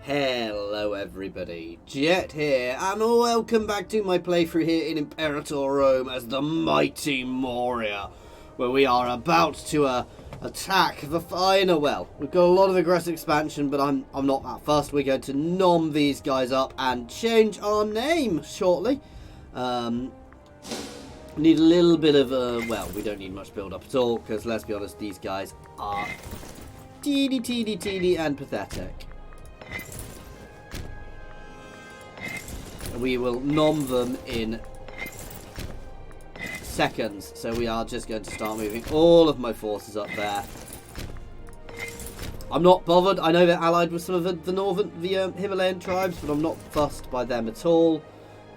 Hello everybody, Jet here, and welcome back to my playthrough here in Imperator Rome as the mighty Maurya, where we are about to attack the final. Well, we've got a lot of aggressive expansion, but I'm not that fussed. We're going to nom these guys up and change our name shortly. Need a little bit of well, we don't need much build up at all, because let's be honest, these guys are teeny and pathetic. We will nom them in seconds. So we are just going to start moving all of my forces up there. I'm not bothered. I know they're allied with some of the Himalayan tribes, but I'm not fussed by them at all.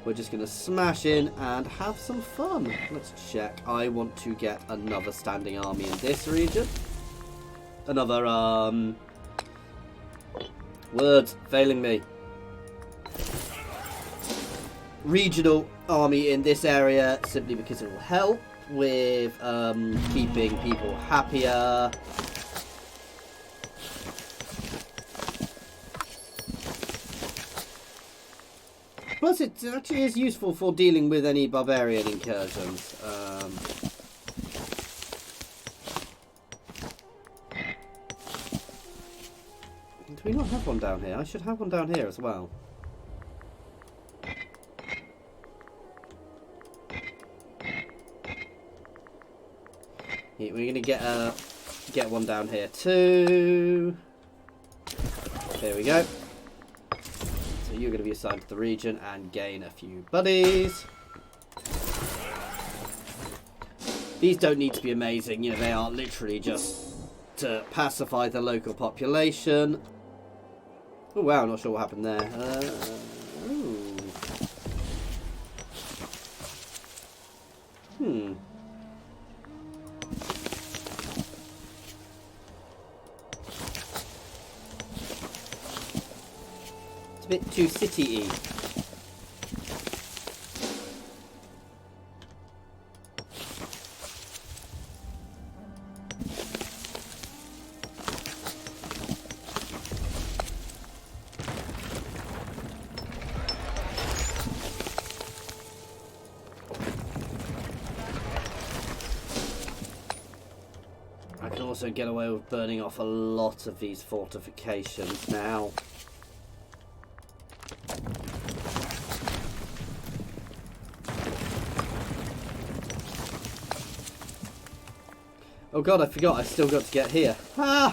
We're just going to smash in and have some fun. Let's check. I want to get another standing army in this region. Another, words failing me. Regional army in this area, simply because it will help with keeping people happier. Plus, it actually is useful for dealing with any barbarian incursions. Do we not have one down here? I should have one down here as well. We're going to get one down here too. There we go. So you're going to be assigned to the region and gain a few buddies. These don't need to be amazing. You know, they are literally just to pacify the local population. Oh wow, not sure what happened there. It's a bit too city-y. I can also get away with burning off a lot of these fortifications now. Oh god, I forgot, I still got to get here. Ah!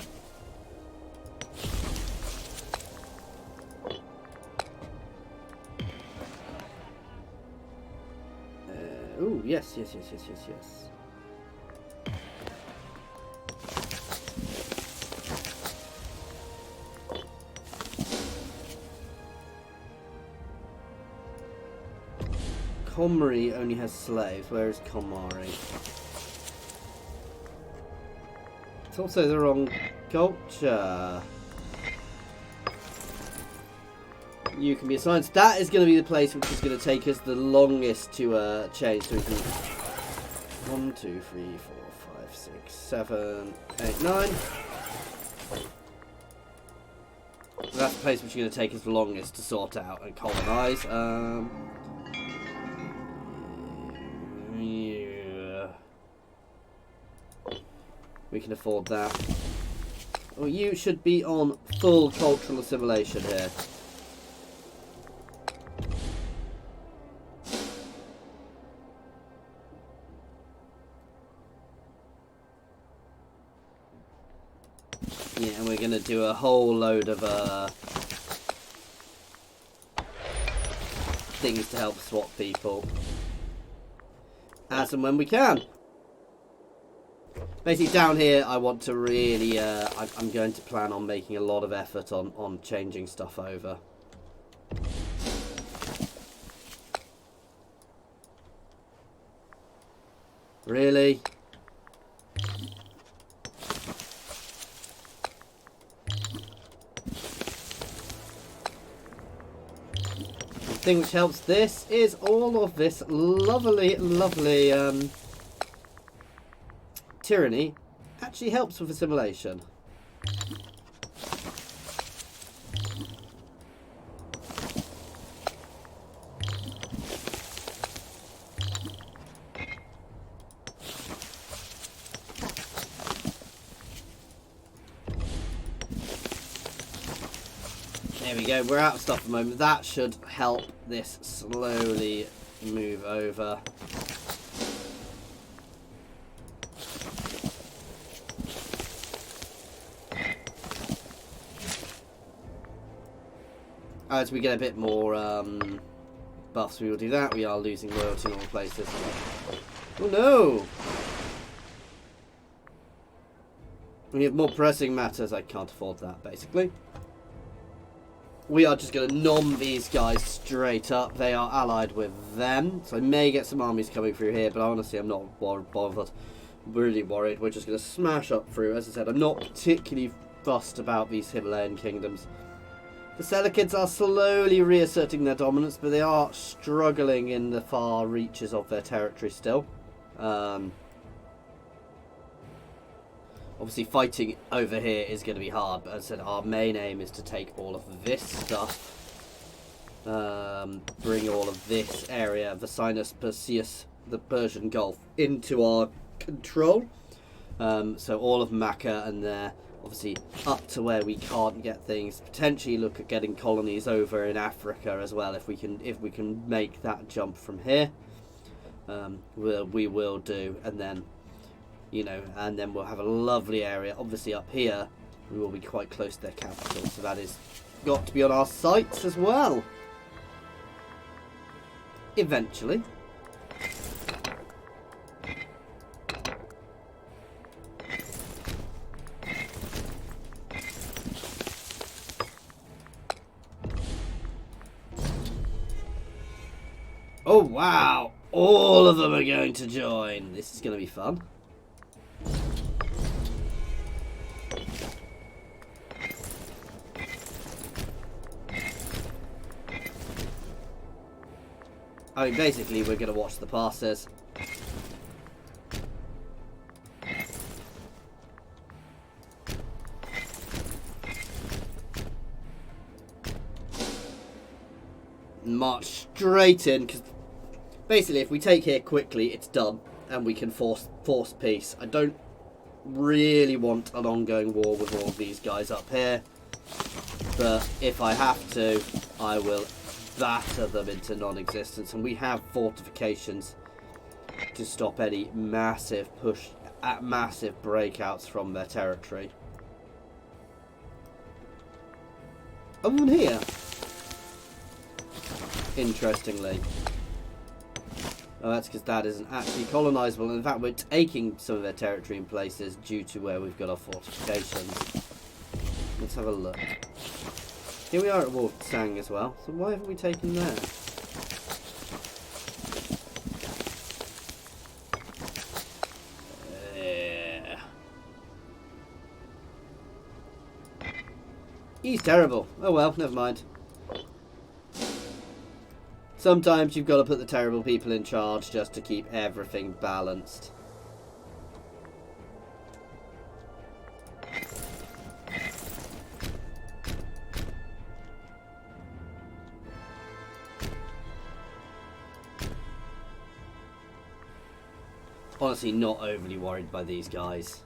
Oh, yes. Comrie only has slaves. Where is Comrie? It's also the wrong culture. You can be assigned. That is going to be the place which is going to take us the longest to change. So we can 1, 2, 3, 4, 5, 6, 7, 8, 9. That's the place which is going to take us the longest to sort out and colonise. We can afford that. Well, you should be on full cultural assimilation here. Yeah, and we're going to do a whole load of things to help swap people. As and when we can. Basically down here I want to really, I'm going to plan on making a lot of effort on changing stuff over. Really? The thing which helps this is all of this lovely tyranny actually helps with assimilation. There we go, we're out of stuff at the moment. That should help this slowly move over. As we get a bit more buffs, we will do that. We are losing loyalty in all places. Oh no! We have more pressing matters. I can't afford that, basically. We are just going to nom these guys straight up. They are allied with them. So I may get some armies coming through here, but honestly I'm not bothered. Really worried. We're just going to smash up through. As I said, I'm not particularly fussed about these Himalayan kingdoms. The Selekids are slowly reasserting their dominance, but they are struggling in the far reaches of their territory still. Obviously fighting over here is going to be hard, but as I said, our main aim is to take all of this stuff, bring all of this area, the Sinus Perseus, the Persian Gulf, into our control. So all of Makkah and there, obviously up to where we can't get things. Potentially look at getting colonies over in Africa as well if we can make that jump from here. We will do, and then. You know, and then we'll have a lovely area. Obviously up here, we will be quite close to their capital, so that is got to be on our sights as well. Eventually. Oh wow! All of them are going to join. This is going to be fun. I mean, basically, we're going to watch the passes. March straight in, because basically, if we take here quickly, it's done, and we can force peace. I don't really want an ongoing war with all of these guys up here, but if I have to, I will batter them into non-existence, and we have fortifications to stop any massive breakouts from their territory. Other than here, interestingly, that's because that isn't actually colonizable, and in fact we're taking some of their territory in places due to where we've got our fortifications. Let's have a look. Here we are at Wolfsang as well, so why haven't we taken there? He's terrible. Oh well, never mind. Sometimes you've got to put the terrible people in charge just to keep everything balanced. Honestly, not overly worried by these guys.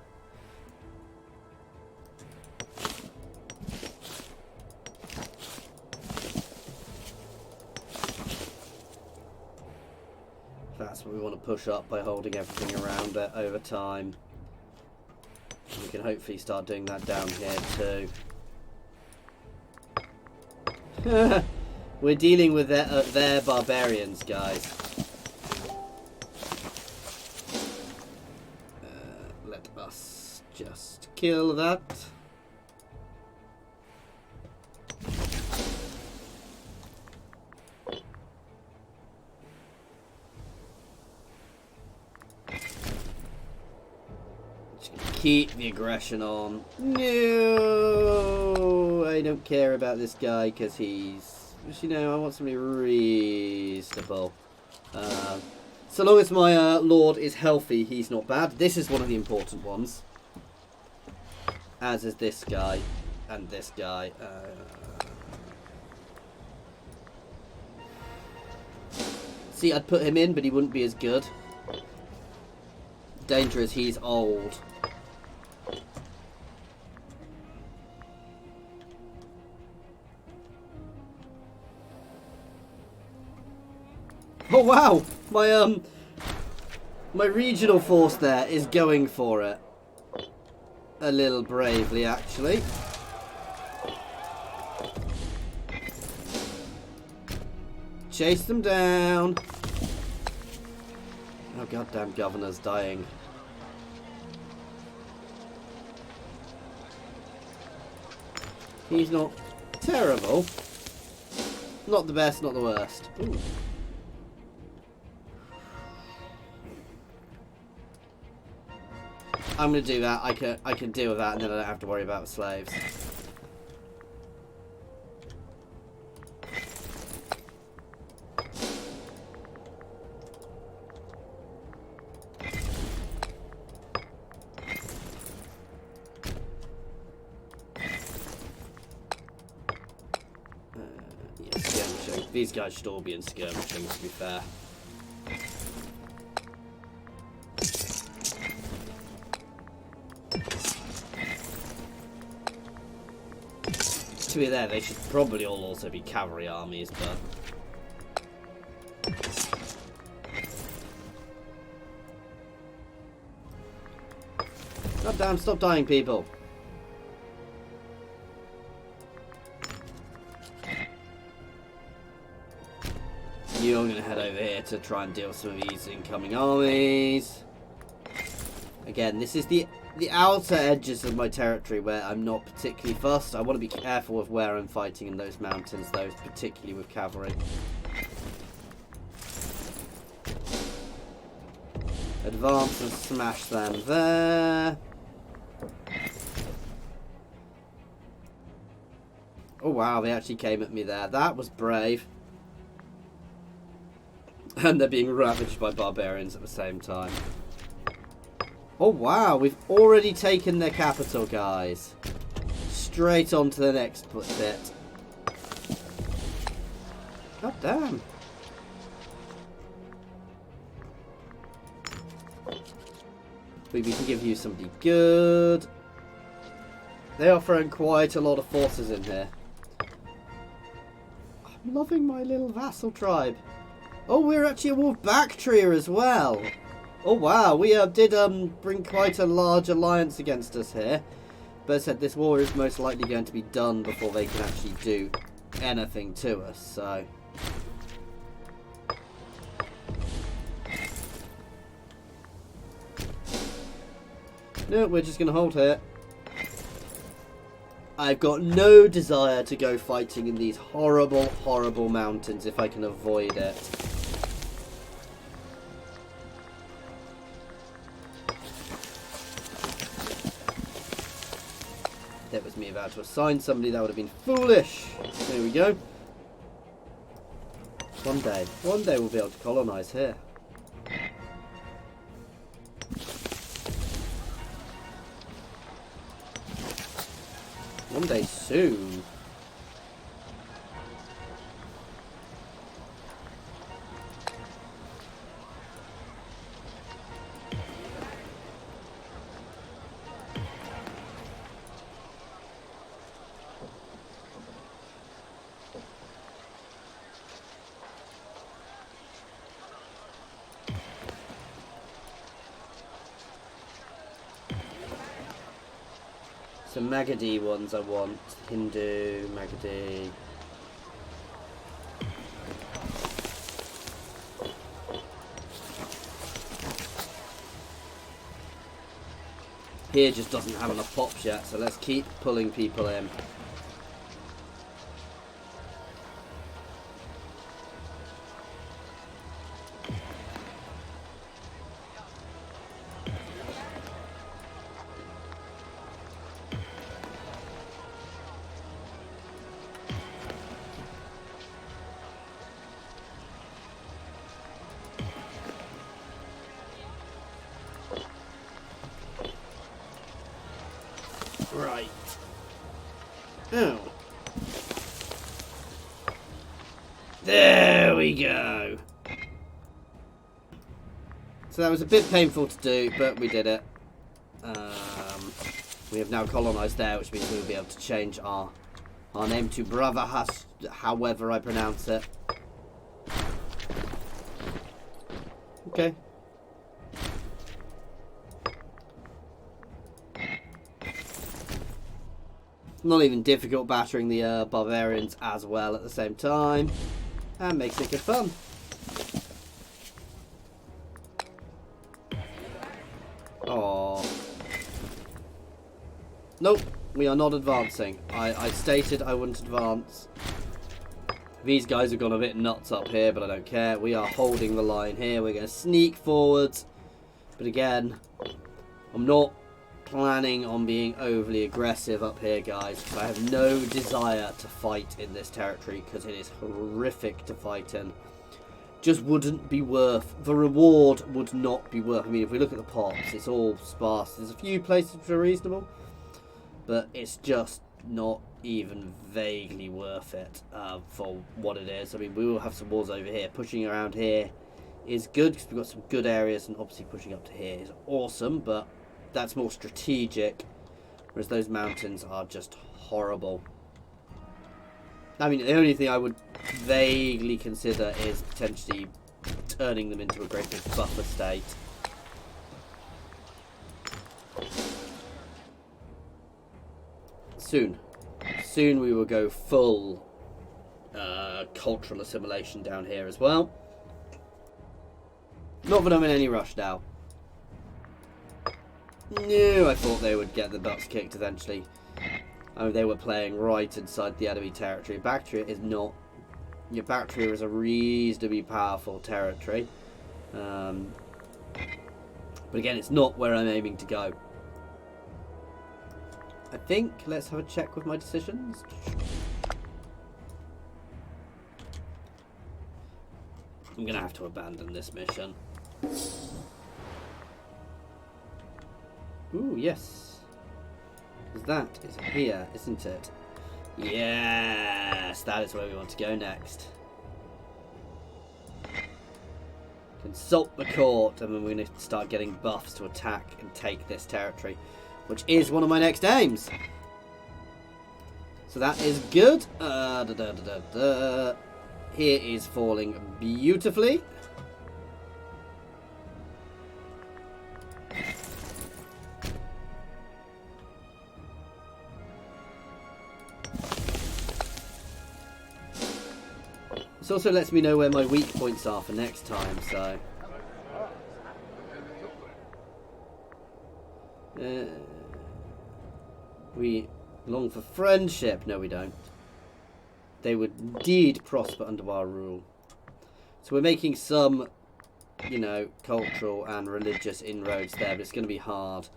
That's what we want to push up by holding everything around it over time. We can hopefully start doing that down here too. We're dealing with their barbarians, guys. Let us just kill that. Keep the aggression on. No, I don't care about this guy because he's, you know, I want somebody reasonable. So long as my lord is healthy, he's not bad. This is one of the important ones, as is this guy and this guy. See, I'd put him in, but he wouldn't be as good. Danger is he's old. Oh wow! My regional force there is going for it. A little bravely, actually. Chase them down. Oh, goddamn governor's dying. He's not terrible. Not the best, not the worst. Ooh. I'm gonna do that. I can deal with that, and then I don't have to worry about the slaves. Yeah, skirmishing. These guys should all be in skirmishing, to be fair. To be there, they should probably all also be cavalry armies, but... God damn, stop dying, people. You're going to head over here to try and deal with some of these incoming armies. Again, this is the outer edges of my territory where I'm not particularly fussed. I want to be careful with where I'm fighting in those mountains, though, particularly with cavalry. Advance and smash them there. Oh wow, they actually came at me there. That was brave. And they're being ravaged by barbarians at the same time. Oh wow, we've already taken their capital, guys. Straight on to the next bit. God damn. We can give you somebody good. They are throwing quite a lot of forces in here. I'm loving my little vassal tribe. Oh, we're actually a wolf Bactria as well. Oh wow, we did bring quite a large alliance against us here. But as I said, this war is most likely going to be done before they can actually do anything to us, so... No, we're just going to hold here. I've got no desire to go fighting in these horrible, horrible mountains if I can avoid it. That was me about to assign somebody. That would have been foolish. There we go. One day we'll be able to colonise here. One day soon. Some Magadhi ones I want. Hindu, Magadhi. Here just doesn't have enough pops yet, so let's keep pulling people in. Right. Oh. There we go. So that was a bit painful to do, but we did it. We have now colonised there, which means we'll be able to change our name to Bharatavarsha, however I pronounce it. Okay. Not even difficult battering the barbarians as well at the same time. And makes it good fun. Oh. Nope, we are not advancing. I stated I wouldn't advance. These guys have gone a bit nuts up here, but I don't care. We are holding the line here. We're going to sneak forwards. But again, I'm not planning on being overly aggressive up here, guys, because I have no desire to fight in this territory, because it is horrific to fight in. Just wouldn't be worth, the reward would not be worth. I mean, if we look at the pops, it's all sparse. There's a few places which are reasonable, but it's just not even vaguely worth it for what it is. I mean, we will have some wars over here. Pushing around here is good because we've got some good areas, and obviously pushing up to here is awesome, but that's more strategic, whereas those mountains are just horrible. I mean, the only thing I would vaguely consider is potentially turning them into a great big buffer state. Soon we will go full cultural assimilation down here as well. Not that I'm in any rush now. No, I thought they would get the butts kicked eventually. Oh, they were playing right inside the enemy territory. Bactria is not... Your Bactria is a reasonably powerful territory. But again, it's not where I'm aiming to go. I think, let's have a check with my decisions. I'm going to have to abandon this mission. Ooh, yes. That is here, isn't it? Yes, that is where we want to go next. Consult the court, and then we're going to start getting buffs to attack and take this territory, which is one of my next aims. So that is good. Here is falling beautifully. This also lets me know where my weak points are for next time, so... we long for friendship. No, we don't. They would indeed prosper under our rule. So we're making some, you know, cultural and religious inroads there, but it's going to be hard.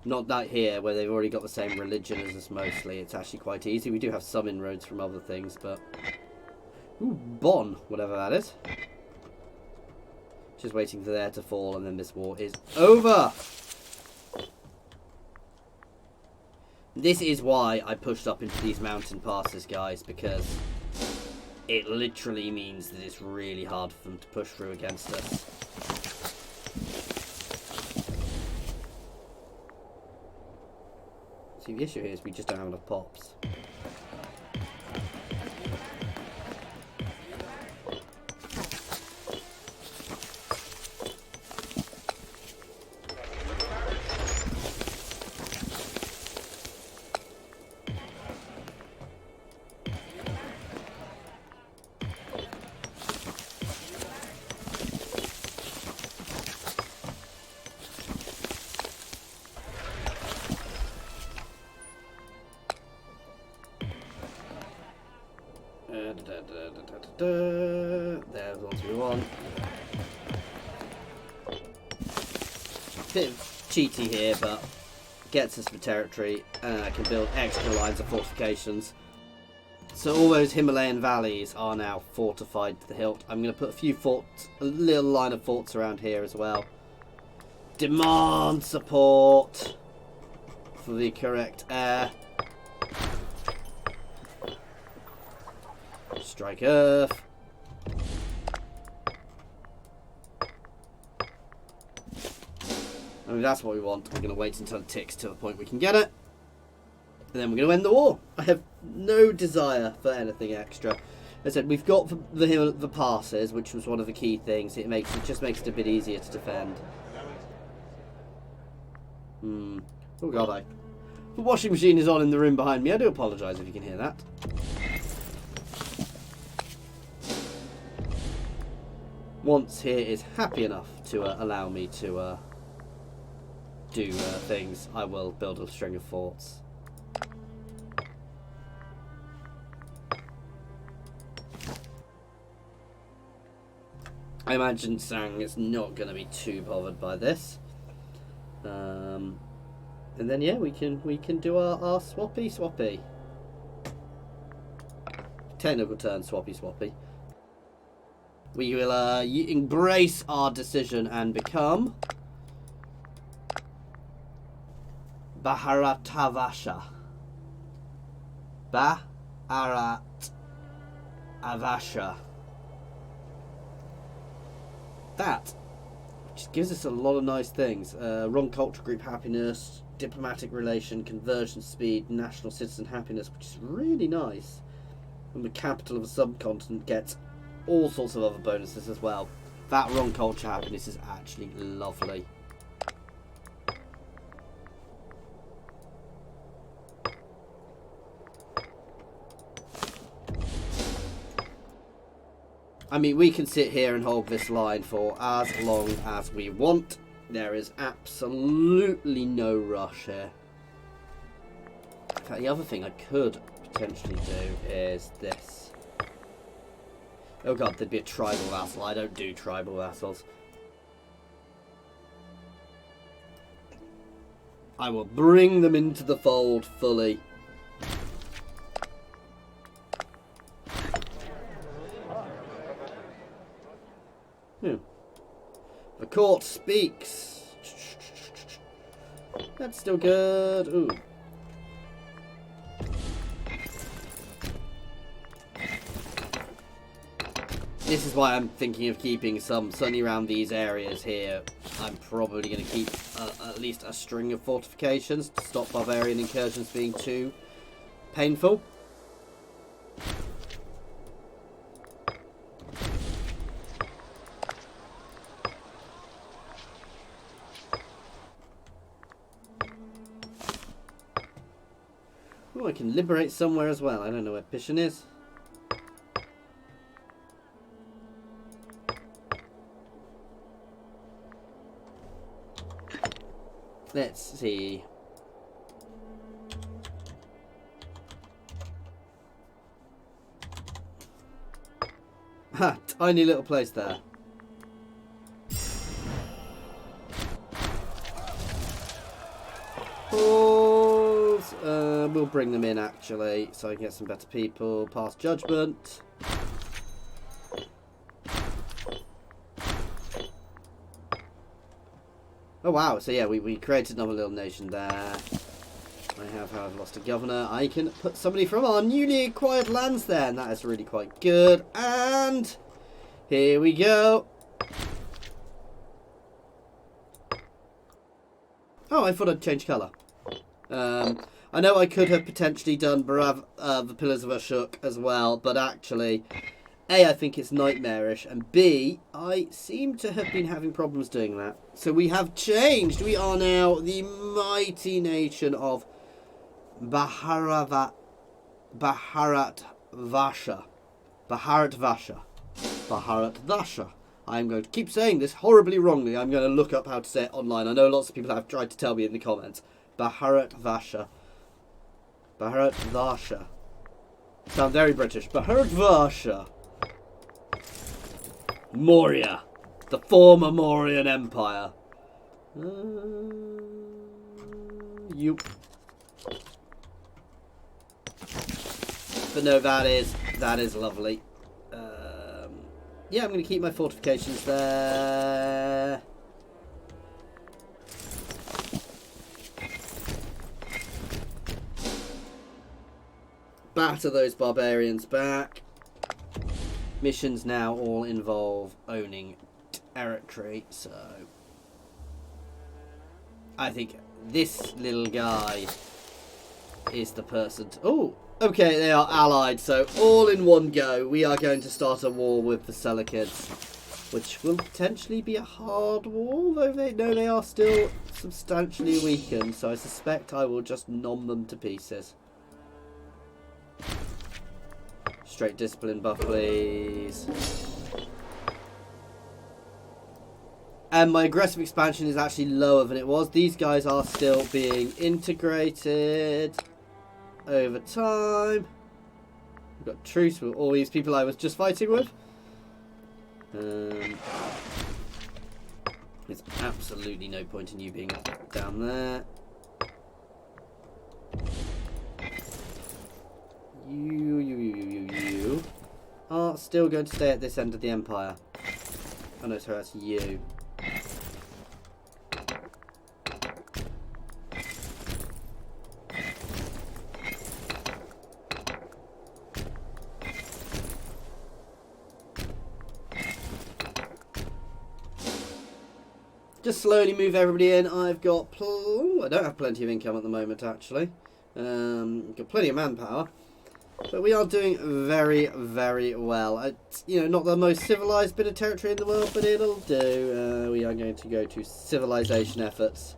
Not that here, where they've already got the same religion as us mostly. It's actually quite easy. We do have some inroads from other things, but... Ooh, Bon, whatever that is. Just waiting for there to fall, and then this war is over! This is why I pushed up into these mountain passes, guys, because it literally means that it's really hard for them to push through against us. See, the issue here is we just don't have enough pops. There's the ones we want. Bit of cheaty here, but gets us for territory, and I can build extra lines of fortifications. So all those Himalayan valleys are now fortified to the hilt. I'm going to put a few forts, a little line of forts around here as well. Demand support for the correct heir. Strike Earth. I mean, that's what we want. We're going to wait until it ticks to the point we can get it. And then we're going to end the war. I have no desire for anything extra. I said we've got the passes, which was one of the key things. It just makes it a bit easier to defend. Oh god, the washing machine is on in the room behind me. I do apologise if you can hear that. Once here is happy enough to allow me to do things, I will build a string of forts. I imagine Sang is not going to be too bothered by this. And then yeah, we can do our swappy. Technical turn swappy. We will embrace our decision and become Bharatavarsha. Bharatavarsha. That just gives us a lot of nice things. Wrong culture group happiness, diplomatic relation, conversion speed, national citizen happiness, which is really nice. And the capital of a subcontinent gets all sorts of other bonuses as well. That wrong culture happiness is actually lovely. I mean, we can sit here and hold this line for as long as we want. There is absolutely no rush here. In fact, the other thing I could potentially do is this. Oh god, there'd be a tribal vassal. I don't do tribal vassals. I will bring them into the fold fully. The court speaks. That's still good. Ooh. This is why I'm thinking of keeping some sunny around these areas here. I'm probably going to keep at least a string of fortifications to stop barbarian incursions being too painful. Oh, I can liberate somewhere as well. I don't know where Pishin is. Let's see. Ha! Tiny little place there. We'll bring them in actually, so I can get some better people. Pass judgment. Oh wow, so yeah, we created another little nation there. I have, however, lost a governor. I can put somebody from our newly acquired lands there, and that is really quite good. And here we go. Oh, I thought I'd change colour. I know I could have potentially done the Pillars of Ashok as well, but actually, A, I think it's nightmarish, and B, I seem to have been having problems doing that. So we have changed. We are now the mighty nation of Bharatvarsha. I'm going to keep saying this horribly wrongly. I'm going to look up how to say it online. I know lots of people have tried to tell me in the comments. Bharatvarsha. Bharatvarsha. Sound very British. Bharatvarsha. Maurya. The former Mauryan Empire. But no, that is lovely. Yeah, I'm going to keep my fortifications there. Batter those barbarians back. Missions now all involve owning territory, so I think this little guy is the person to... Oh, Okay, they are allied, so all in one go, we are going to start a war with the Selekids, which will potentially be a hard war, though they are still substantially weakened, so I suspect I will just nom them to pieces. Straight discipline buff, please. And my aggressive expansion is actually lower than it was. These guys are still being integrated over time. We've got truce with all these people I was just fighting with. There's absolutely no point in you being down there. You are still going to stay at this end of the empire. Oh no, sorry, that's you. Just slowly move everybody in. I've got... I don't have plenty of income at the moment, actually. Got plenty of manpower. But we are doing very, very well. It's, you know, not the most civilized bit of territory in the world, but it'll do. We are going to go to civilization efforts.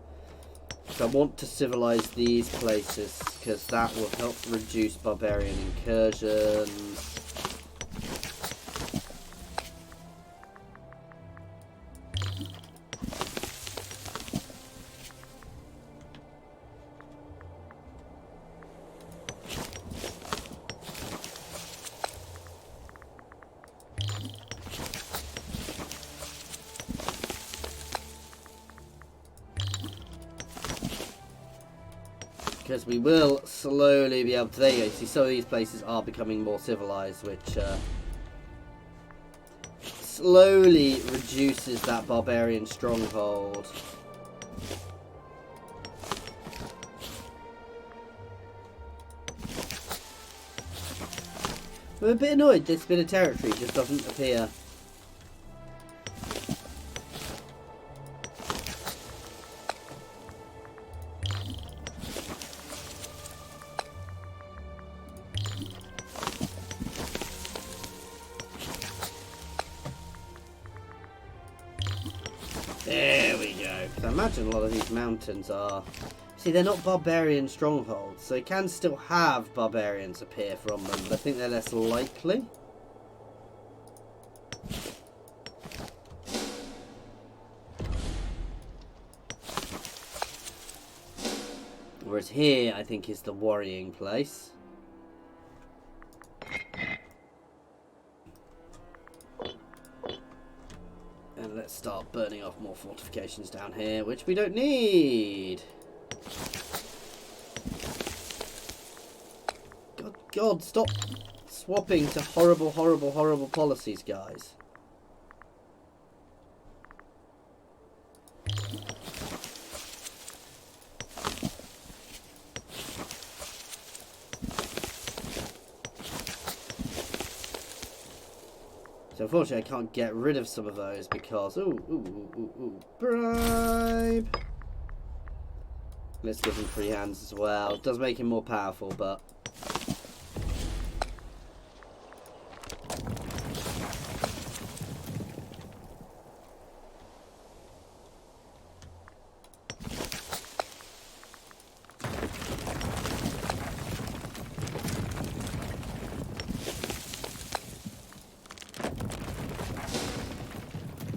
So I want to civilize these places, because that will help reduce barbarian incursions. Because we will slowly be able to... There you go. See, some of these places are becoming more civilized, which slowly reduces that barbarian stronghold. I'm a bit annoyed this bit of territory just doesn't appear. There we go. So I imagine a lot of these mountains are... See, they're not barbarian strongholds, so you can still have barbarians appear from them, but I think they're less likely. Whereas here, I think, is the worrying place. And let's start burning off more fortifications down here, which we don't need. God, stop swapping to horrible, horrible, horrible policies, guys. So unfortunately I can't get rid of some of those because... Ooh, bribe! Let's give him free hands as well. It does make him more powerful, but...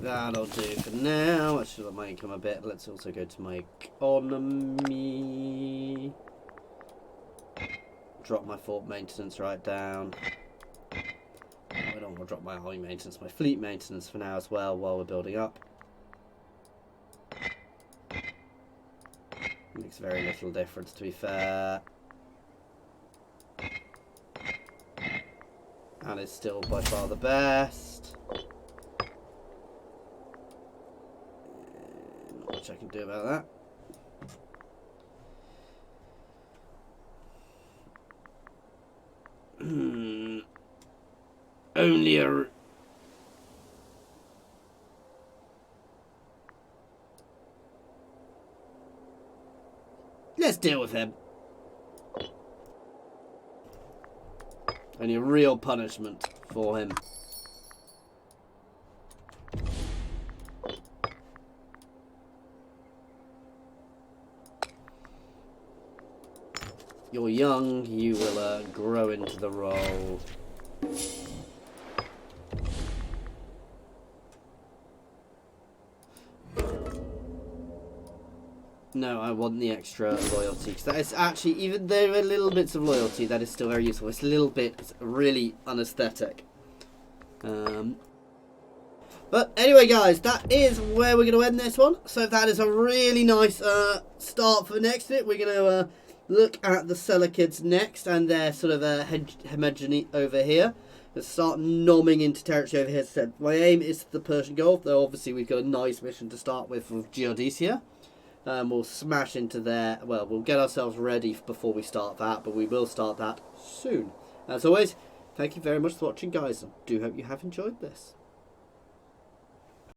That'll do for now. I should let my income a bit. Let's also go to my economy. Drop my fort maintenance right down. I don't want to drop my army maintenance, my fleet maintenance for now as well while we're building up. Makes very little difference, to be fair. And it's still by far the best. Not much I can do about that. Only a... Let's deal with him. Only a real punishment for him. You're young, you will grow into the role. No, I want the extra loyalty, because that is actually, even there are little bits of loyalty, that is still very useful. It's a little bit, it's really unaesthetic. But anyway, guys, that is where we're going to end this one. So that is a really nice start for the next bit. We're going to look at the Cellar Kids next, and their sort of hegemony over here. Let's start nomming into territory over here. So my aim is the Persian Gulf, though obviously we've got a nice mission to start with Geodicea. We'll smash into there. Well, we'll get ourselves ready before we start that, but we will start that soon. As always, thank you very much for watching, guys. I do hope you have enjoyed this.